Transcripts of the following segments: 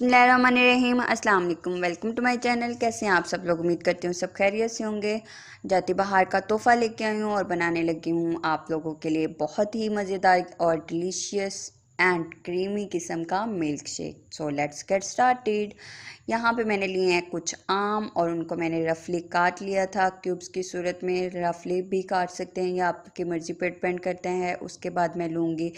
बिस्मिल्लाहिर्रहमानिर्रहीम। अस्सलाम वालेकुम। Welcome to my channel. कैसे हैं आप सब लोग? उम्मीद करती हूँ सब खैरियत से होंगे। जाती बहार का तोहफ़ा लेके आई हूँ और बनाने लगी हूँ आप लोगों के लिए बहुत ही मज़ेदार और डिलीशियस एंड क्रीमी किस्म का milk shake. So let's get started. यहाँ पे मैंने लिए हैं कुछ आम और उनको मैंने रफली काट लिया था क्यूब्स की सूरत में। रफली भी काट सकते हैं या आपकी मर्ज़ी पे डिपेंड करते हैं। उसके बाद मैं लूँगी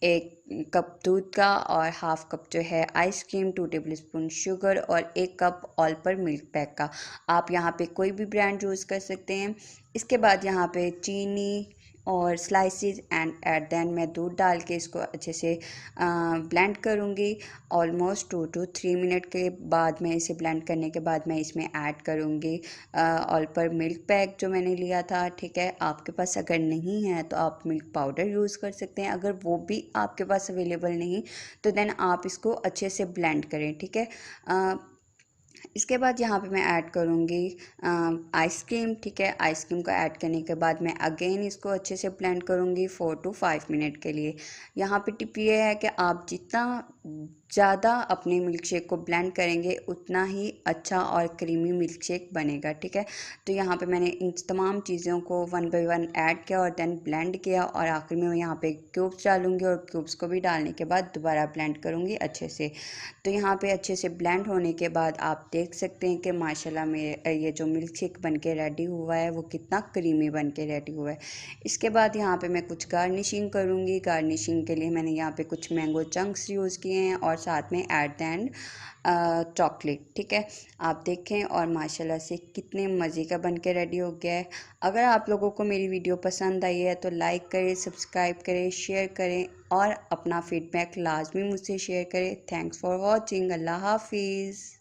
1 कप दूध का और हाफ कप जो है आइसक्रीम, 2 टेबल स्पून शुगर और 1 कप ऑल पर मिल्क पैक का। आप यहाँ पे कोई भी ब्रांड यूज़ कर सकते हैं। इसके बाद यहाँ पे चीनी और स्लाइसिस एंड एट देन मैं दूध डाल के इसको अच्छे से ब्लेंड करूँगी। ऑलमोस्ट 2 to 3 मिनट के बाद मैं इसे ब्लेंड करने के बाद मैं इसमें ऐड करूँगी ऑल पर मिल्क पैक जो मैंने लिया था। ठीक है, आपके पास अगर नहीं है तो आप मिल्क पाउडर यूज़ कर सकते हैं। अगर वो भी आपके पास अवेलेबल नहीं तो देन आप इसको अच्छे से ब्लेंड करें। ठीक है, इसके बाद यहाँ पे मैं ऐड करूँगी आइसक्रीम। ठीक है, आइसक्रीम को ऐड करने के बाद मैं अगेन इसको अच्छे से ब्लेंड करूँगी 4 to 5 मिनट के लिए। यहाँ पे टिप ये है कि आप जितना ज़्यादा अपने मिल्क शेक को ब्लेंड करेंगे उतना ही अच्छा और क्रीमी मिल्क शेक बनेगा। ठीक है, तो यहाँ पे मैंने इन तमाम चीज़ों को 1 by 1 ऐड किया और देन ब्लेंड किया और आखिर में मैं यहाँ पे क्यूब्स डालूँगी और क्यूब्स को भी डालने के बाद दोबारा ब्लेंड करूँगी अच्छे से। तो यहाँ पे अच्छे से ब्लेंड होने के बाद आप देख सकते हैं कि माशाल्लाह मेरे ये जो मिल्क शेक बन के रेडी हुआ है वो कितना क्रीमी बन के रेडी हुआ है। इसके बाद यहाँ पे मैं कुछ गार्निशिंग करूँगी। गार्निशिंग के लिए मैंने यहाँ पे कुछ मैंगो चंक्स यूज़ किए हैं और साथ में एट द एंड चॉकलेट। ठीक है, आप देखें और माशाल्लाह से कितने मज़े का बन के रेडी हो गया है। अगर आप लोगों को मेरी वीडियो पसंद आई है तो लाइक करें, सब्सक्राइब करें, शेयर करें और अपना फीडबैक लाजमी मुझसे शेयर करें। Thanks for watching. अल्लाह हाफिज़।